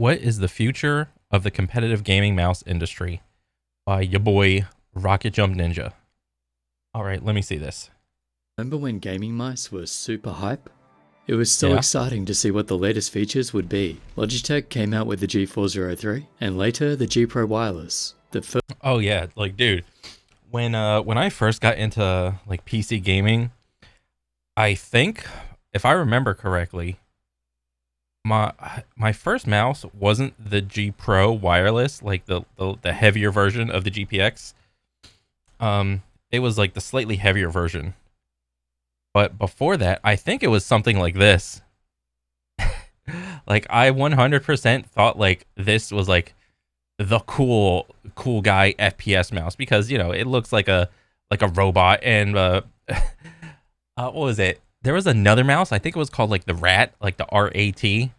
What is the future of the competitive gaming mouse industry? By your boy Rocket Jump Ninja. All right, let me see this. Remember when gaming mice were super hype? It was so Yeah. exciting to see what the latest features would be. Logitech came out with the G403 and later the G Pro Wireless. The first Oh yeah, like dude, when I first got into like PC gaming, I think if I remember correctly, my my first mouse wasn't the G Pro wireless, like the heavier version of the GPX. It was like the slightly heavier version. But before that, I think it was something like this. Like I 100% thought like this was like the cool guy FPS mouse because it looks like a robot and what was it? There was another mouse. I think it was called like the Rat, like the RAT.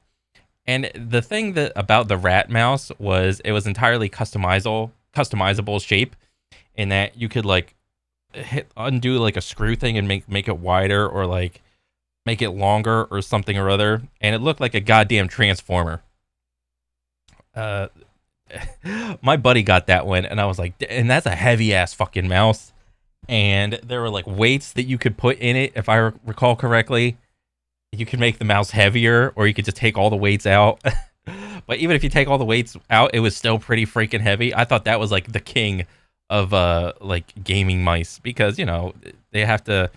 And the thing that about the Rat mouse was it was entirely customizable shape in that you could like undo like a screw thing and make it wider or like make it longer or something or other, and it looked like a goddamn transformer. Uh, my buddy got that one, and I was like, and that's a heavy ass fucking mouse. And there were like weights that you could put in it, if I recall correctly. You could make the mouse heavier, or you could just take all the weights out. But even if you take all the weights out, it was still pretty freaking heavy. I thought that was like the king of like gaming mice because they have to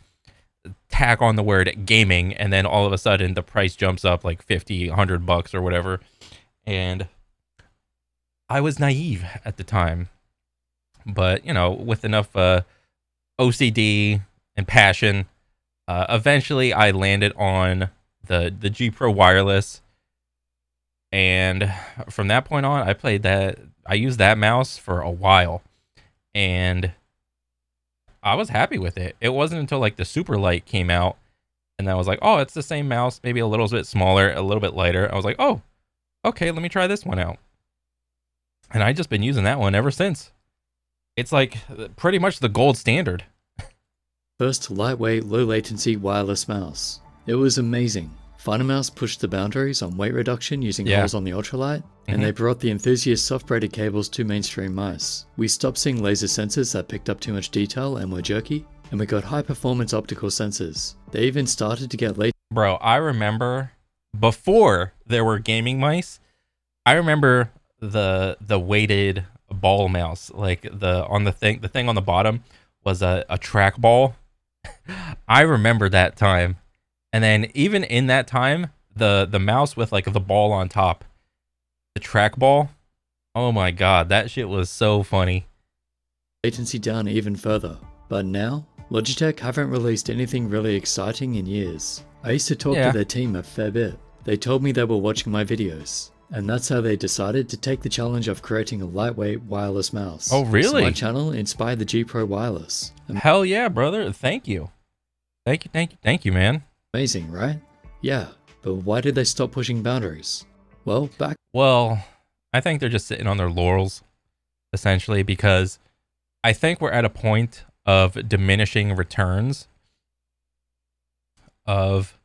tack on the word gaming, and then all of a sudden the price jumps up like 50 $100 or whatever. And I was naive at the time, but with enough OCD and passion, eventually I landed on the G Pro wireless, and from that point on I used that mouse for a while, and I was happy with it. It wasn't until like the Super Light came out, and I was like, oh, it's the same mouse, maybe a little bit smaller, a little bit lighter. I was like, oh, okay, let me try this one out. And I just been using that one ever since. It's like pretty much the gold standard. first lightweight, low latency wireless mouse. It was amazing. Mouse pushed the boundaries on weight reduction using Yeah. holes on the ultralight, and they brought the enthusiast soft-braided cables to mainstream mice. We stopped seeing laser sensors that picked up too much detail and were jerky, and we got high-performance optical sensors. They even started to get late. Bro, I remember before there were gaming mice, I remember the weighted ball mouse, like the thing on the bottom was a track ball. I remember that time. And then even in that time, the mouse with like the ball on top, the trackball. Oh my god, that shit was so funny. Latency down even further. But now, Logitech haven't released anything really exciting in years. I used to talk Yeah. to their team a fair bit. They told me they were watching my videos, and that's how they decided to take the challenge of creating a lightweight wireless mouse. Oh really? So my channel inspired the G Pro Wireless. Hell yeah, brother. Thank you. Thank you, man. Amazing, right? Yeah, but why did they stop pushing boundaries? Well, back Well, I think they're just sitting on their laurels, essentially, because I think we're at a point of diminishing returns of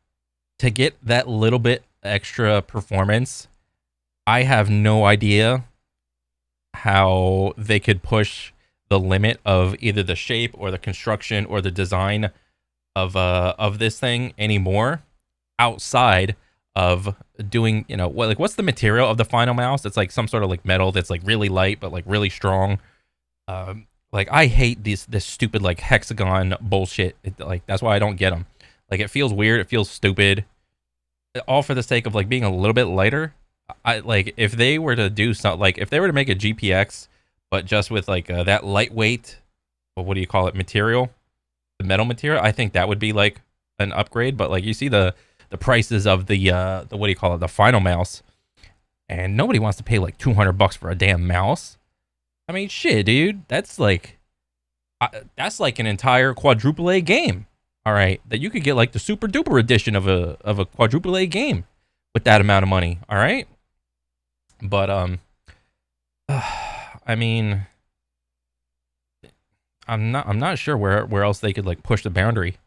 to get that little bit extra performance. I have no idea how they could push the limit of either the shape or the construction or the design of this thing anymore outside of doing what's the material of the final mouse. It's like some sort of like metal that's like really light but like really strong. Like I hate this stupid like hexagon bullshit. Like that's why I don't get them. Like it feels weird, it feels stupid, all for the sake of like being a little bit lighter. I like if they were to do something, like if they were to make a GPX but just with like that lightweight, or what do you call it, material, the metal material, I think that would be like an upgrade. But like you see the prices of the what do you call it, the final mouse, and nobody wants to pay like $200 for a damn mouse. I mean, shit, dude, that's like an entire quadruple A game. All right, that you could get like the super duper edition of a quadruple A game with that amount of money. All right, but I mean, I'm not sure where else they could like push the boundary.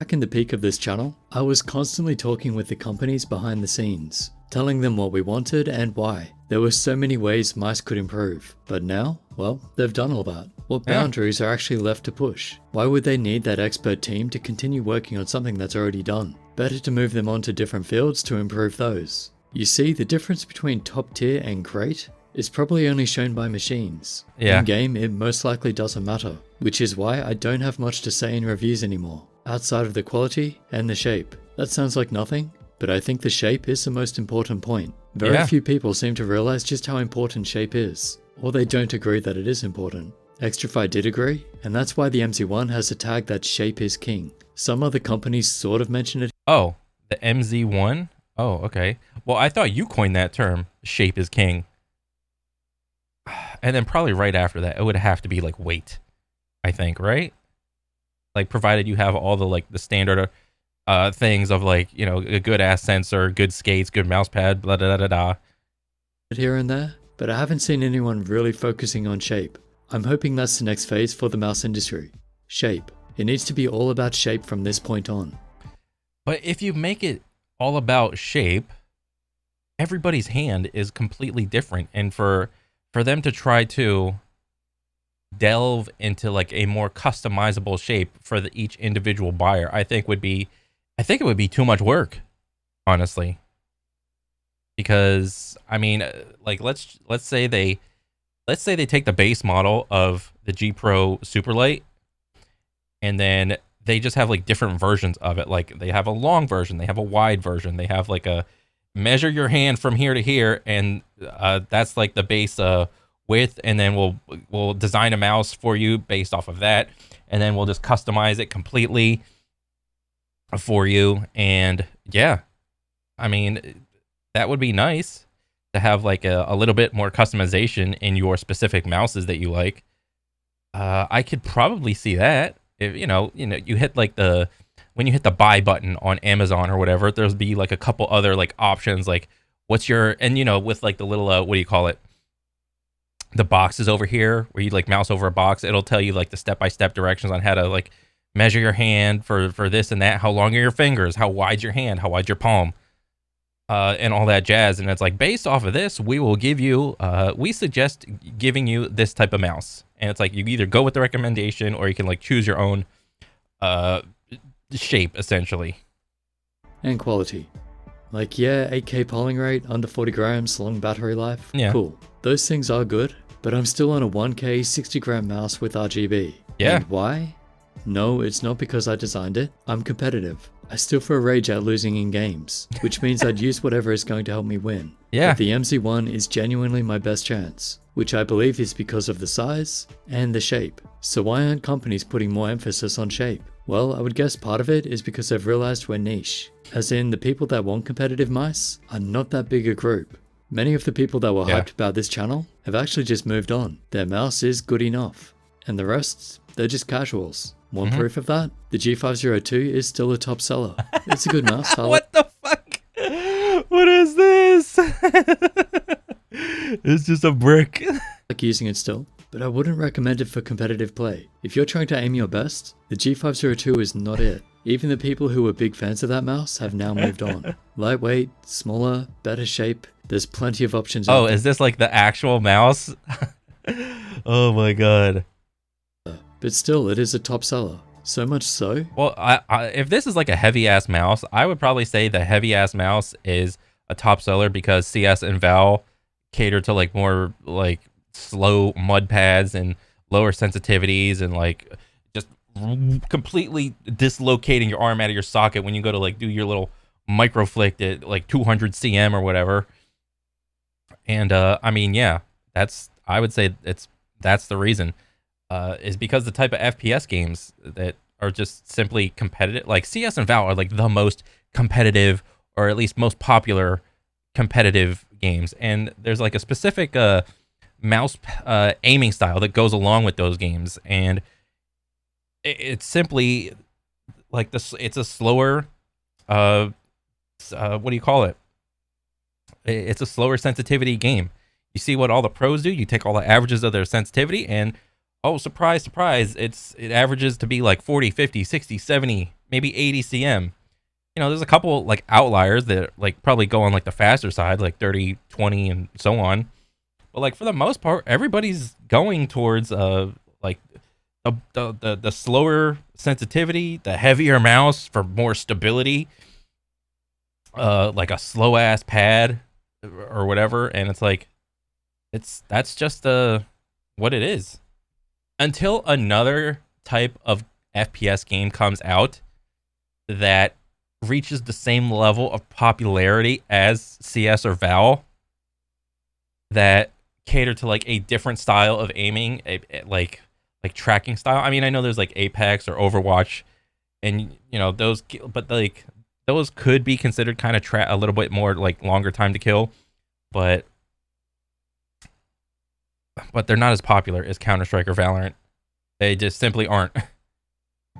in the peak of this channel, I was constantly talking with the companies behind the scenes. telling them what we wanted and why. There were so many ways mice could improve, but now, well, they've done all that. What boundaries are actually left to push? Why would they need that expert team to continue working on something that's already done? Better to move them on to different fields to improve those. You see, the difference between top tier and great is probably only shown by machines. Yeah. In game, it most likely doesn't matter, which is why I don't have much to say in reviews anymore, outside of the quality and the shape. That sounds like nothing, but I think the shape is the most important point. Very few people seem to realize just how important shape is, or they don't agree that it is important. Xtrify did agree, and that's why the MZ1 has a tag that shape is king. Some other companies sort of mention it. Oh, the MZ1? Oh, okay. Well, I thought you coined that term, shape is king. And then probably right after that, it would have to be like weight, I think, right? Like, provided you have all the like the standard things of like, you know, a good ass sensor, good skates, good mouse pad, blah da da da da. Here and there, but I haven't seen anyone really focusing on shape. I'm hoping that's the next phase for the mouse industry. Shape. It needs to be all about shape from this point on. But if you make it all about shape, everybody's hand is completely different, and for them to try to delve into like a more customizable shape for each individual buyer, I think it would be too much work, honestly. Because I mean, like let's say they take the base model of the G Pro Superlight, and then they just have like different versions of it. Like they have a long version, they have a wide version, they have like a measure your hand from here to here, and that's like the base width, and then we'll design a mouse for you based off of that, and then we'll just customize it completely for you. And yeah, I mean, that would be nice to have like a little bit more customization in your specific mouses that you like. I could probably see that if you hit like when you hit the buy button on Amazon or whatever, there's be like a couple other like options, like what's your, and with like the little what do you call it, the boxes over here where you like mouse over a box, it'll tell you like the step-by-step directions on how to like measure your hand for this and that, how long are your fingers, how wide's your hand, how wide's your palm, and all that jazz. And it's like, based off of this, we will give you we suggest giving you this type of mouse. And it's like you either go with the recommendation or you can like choose your own shape, essentially. And quality. Like, yeah, 8K polling rate, under 40 grams, long battery life. Yeah. Cool. Those things are good, but I'm still on a 1K 60 gram mouse with RGB. Yeah. And why? No, it's not because I designed it. I'm competitive. I still feel rage at losing in games, which means I'd use whatever is going to help me win. Yeah. But the MZ1 is genuinely my best chance, which I believe is because of the size and the shape. So why aren't companies putting more emphasis on shape? Well, I would guess part of it is because they've realized we're niche. As in, the people that want competitive mice are not that big a group. Many of the people that were hyped about this channel have actually just moved on. Their mouse is good enough. And the rest, they're just casuals. One proof of that? The G502 is still a top seller. It's a good mouse. What the fuck? What is this? It's just a brick. I like using it still, but I wouldn't recommend it for competitive play. If you're trying to aim your best, the G502 is not it. Even the people who were big fans of that mouse have now moved on. Lightweight, smaller, better shape. There's plenty of options. Oh, is this like the actual mouse? Oh my god. But still, it is a top seller. So much so. Well, if this is like a heavy ass mouse, I would probably say the heavy ass mouse is a top seller because CS and Val cater to like more like slow mud pads and lower sensitivities and like just completely dislocating your arm out of your socket when you go to like do your little micro flick at like 200 cm or whatever. And I mean, yeah, I would say that's the reason. Is because the type of FPS games that are just simply competitive, like CS and Val are like the most competitive, or at least most popular competitive games. And there's like a specific mouse aiming style that goes along with those games. And it's simply like this. It's a slower, what do you call it? It's a slower sensitivity game. You see what all the pros do? You take all the averages of their sensitivity and oh, surprise, surprise, it averages to be like 40, 50, 60, 70, maybe 80 cm. there's a couple like outliers that like probably go on like the faster side, like 30, 20, and so on. But like for the most part, everybody's going towards like the slower sensitivity, the heavier mouse for more stability, like a slow ass pad or whatever, and it's like that's just what it is. Until another type of FPS game comes out that reaches the same level of popularity as CS or Val, that cater to like a different style of aiming, like tracking style. I mean, I know there's like Apex or Overwatch, and those, but like those could be considered kind of a little bit more like longer time to kill, but they're not as popular as Counter-Strike or Valorant. They just simply aren't.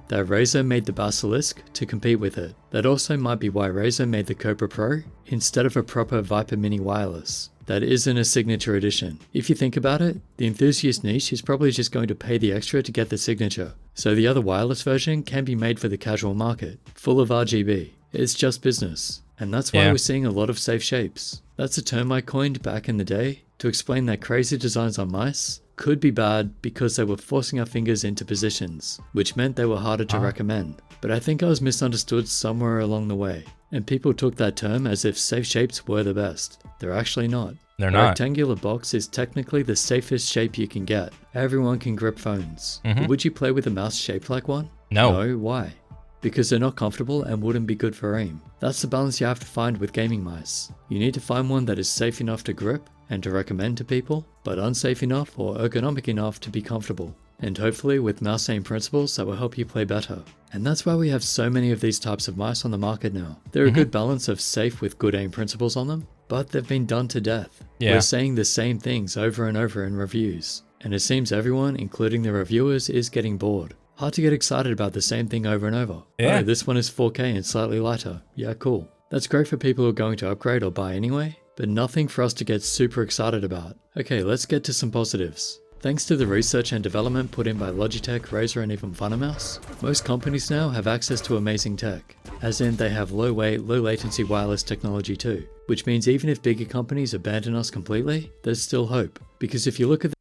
That Razer made the Basilisk to compete with it. That also might be why Razer made the Cobra Pro instead of a proper Viper Mini wireless. That isn't a signature edition. If you think about it, the enthusiast niche is probably just going to pay the extra to get the signature. So the other wireless version can be made for the casual market, full of RGB. It's just business. And that's why we're seeing a lot of safe shapes. That's a term I coined back in the day to explain that crazy designs on mice could be bad because they were forcing our fingers into positions, which meant they were harder to recommend. But I think I was misunderstood somewhere along the way, and people took that term as if safe shapes were the best. They're actually not. They're A not. rectangular box is technically the safest shape you can get. Everyone can grip phones. But would you play with a mouse shaped like one? No. No, why? Because they're not comfortable and wouldn't be good for aim. That's the balance you have to find with gaming mice. You need to find one that is safe enough to grip and to recommend to people, but unsafe enough or ergonomic enough to be comfortable. And hopefully with mouse aim principles that will help you play better. And that's why we have so many of these types of mice on the market now. They're a good balance of safe with good aim principles on them, but they've been done to death. Yeah. We're saying the same things over and over in reviews. And it seems everyone, including the reviewers, is getting bored. Hard to get excited about the same thing over and over. Yeah. Oh, this one is 4K and slightly lighter. Yeah, cool. That's great for people who are going to upgrade or buy anyway, but nothing for us to get super excited about. Okay, let's get to some positives. Thanks to the research and development put in by Logitech, Razer, and even Funimouse, most companies now have access to amazing tech. As in, they have low weight, low latency wireless technology too. Which means even if bigger companies abandon us completely, there's still hope. Because if you look at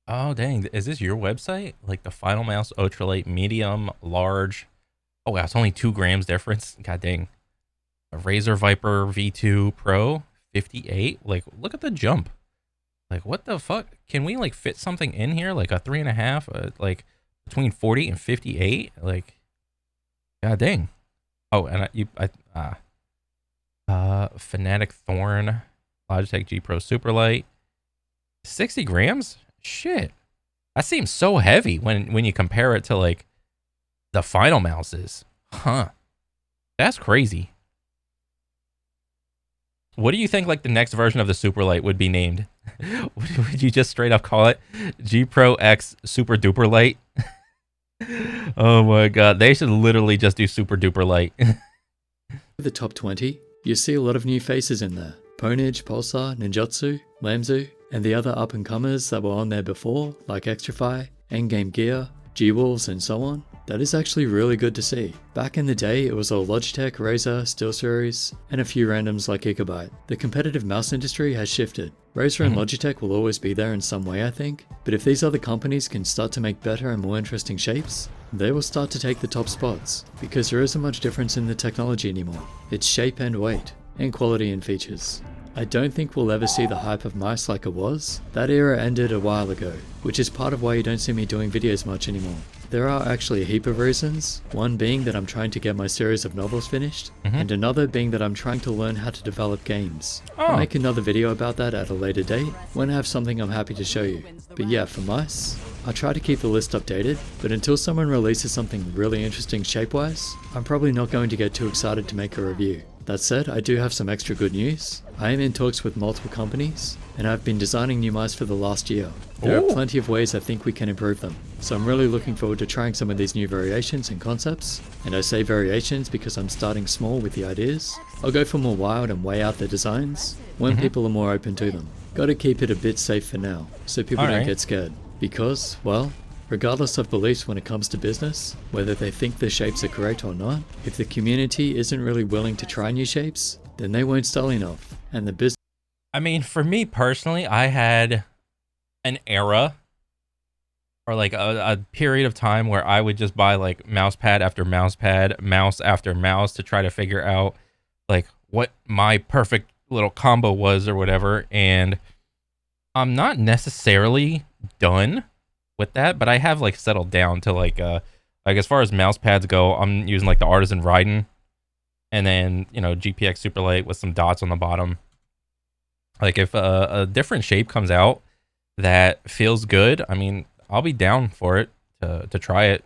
Oh, dang. Is this your website? Like the Final Mouse Ultralight Medium, Large. Oh, wow. It's only 2 grams difference. God dang. A Razer Viper V2 Pro, 58. Like, look at the jump. Like, what the fuck? Can we, like, fit something in here? Like a 3.5? Like, between 40 and 58? Like, god dang. Oh, and Fnatic Thorn, Logitech G Pro Superlight. 60 grams? Shit, that seems so heavy when you compare it to like the Final Mouses. Huh, that's crazy. What do you think like the next version of the Superlight would be named? Would you just straight up call it G Pro X Super Duper Light? Oh my god, they should literally just do Super Duper Light. the top 20, you see a lot of new faces in there. Ponage, Pulsar, Ninjutsu, Lamzu, and the other up-and-comers that were on there before, like Extrafy, Endgame Gear, G-Wolves, and so on. That is actually really good to see. Back in the day, it was all Logitech, Razer, SteelSeries, and a few randoms like Gigabyte. The competitive mouse industry has shifted. Razer and Logitech will always be there in some way, I think, but if these other companies can start to make better and more interesting shapes, they will start to take the top spots, because there isn't much difference in the technology anymore. It's shape and weight, and quality and features. I don't think we'll ever see the hype of mice like it was. That era ended a while ago, which is part of why you don't see me doing videos much anymore. There are actually a heap of reasons, one being that I'm trying to get my series of novels finished, and another being that I'm trying to learn how to develop games. I'll make another video about that at a later date, when I have something I'm happy to show you. But yeah, for mice, I try to keep the list updated, but until someone releases something really interesting shape-wise, I'm probably not going to get too excited to make a review. That said, I do have some extra good news. I am in talks with multiple companies, and I've been designing new mice for the last year. There are plenty of ways I think we can improve them, so I'm really looking forward to trying some of these new variations and concepts. And I say variations because I'm starting small with the ideas. I'll go for more wild and way out there designs when people are more open to them. Gotta keep it a bit safe for now, so people don't get scared. Because, well, Regardless of beliefs when it comes to business, whether they think the shapes are great or not, if the community isn't really willing to try new shapes, then they won't sell enough, and the business... I mean, for me personally, I had an era or like a period of time where I would just buy like mouse pad after mouse pad, mouse after mouse to try to figure out like what my perfect little combo was or whatever. And I'm not necessarily done with that, but I have like settled down to like as far as mouse pads go, I'm using like the Artisan Raiden and then, you know, GPX Superlight with some dots on the bottom. Like if a different shape comes out that feels good, I mean, I'll be down for it to try it.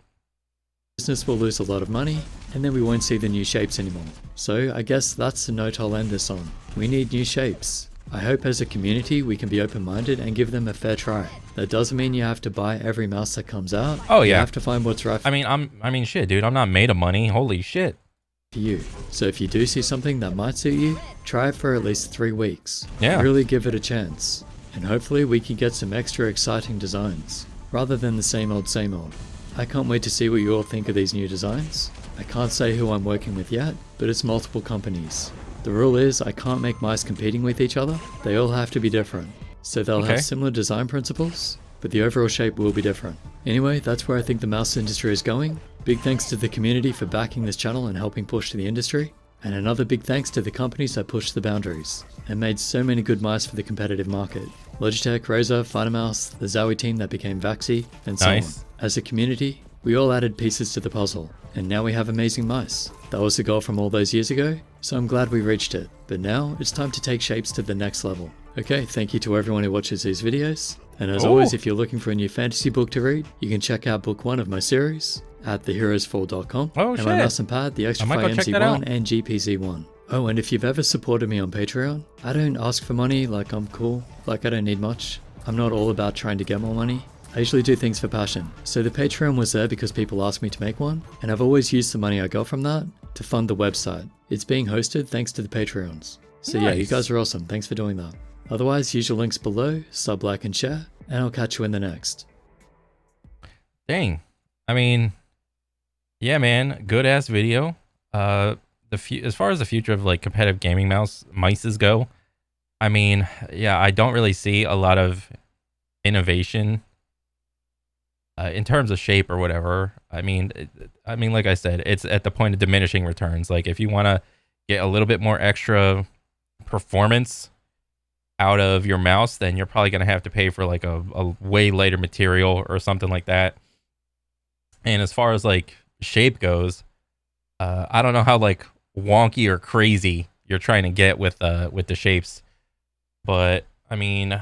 Business will lose a lot of money, and then we won't see the new shapes anymore. So I guess that's the note I'll end this on. We need new shapes. I hope as a community we can be open-minded and give them a fair try. That doesn't mean you have to buy every mouse that comes out. Oh yeah. You have to find what's right for I mean shit, dude, I'm not made of money. Holy shit. you. So if you do see something that might suit you, try it for at least 3 weeks. Yeah. Really give it a chance. And hopefully we can get some extra exciting designs, rather than the same old same old. I can't wait to see what you all think of these new designs. I can't say who I'm working with yet, but it's multiple companies. The rule is I can't make mice competing with each other. They all have to be different. So they'll have similar design principles, but the overall shape will be different. Anyway, that's where I think the mouse industry is going. Big thanks to the community for backing this channel and helping push the industry. And another big thanks to the companies that pushed the boundaries and made so many good mice for the competitive market. Logitech, Razer, Findermouse, the Zowie team that became Vaxi, and so on. As a community, we all added pieces to the puzzle, and now we have amazing mice. That was the goal from all those years ago, so I'm glad we reached it. But now, it's time to take shapes to the next level. Okay, thank you to everyone who watches these videos. And as always, if you're looking for a new fantasy book to read, you can check out book 1 of my series at theheroesfall.com. And my mouse and pad, the Extrafy MZ1 and GPZ1. Oh, and if you've ever supported me on Patreon, I don't ask for money, like I'm cool, like I don't need much. I'm not all about trying to get more money. I usually do things for passion. So the Patreon was there because people asked me to make one, and I've always used the money I got from that to fund the website. It's being hosted thanks to the Patreons. So yeah, you guys are awesome. Thanks for doing that. Otherwise, use your links below, sub, like, and share, and I'll catch you in the next. Dang. I mean, yeah, man, good ass video. As far as the future of like competitive gaming mices go, I mean, yeah, I don't really see a lot of innovation in terms of shape or whatever. I mean, like I said, it's at the point of diminishing returns. Like if you want to get a little bit more extra performance out of your mouse, then you're probably going to have to pay for like a way lighter material or something like that. And as far as like shape goes, I don't know how like wonky or crazy you're trying to get with the shapes, but I mean,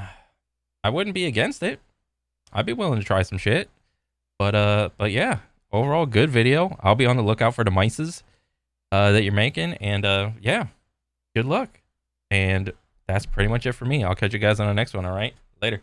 I wouldn't be against it. I'd be willing to try some shit. But yeah, overall good video. I'll be on the lookout for the mices that you're making, and yeah, good luck. And that's pretty much it for me. I'll catch you guys on the next one. All right, later.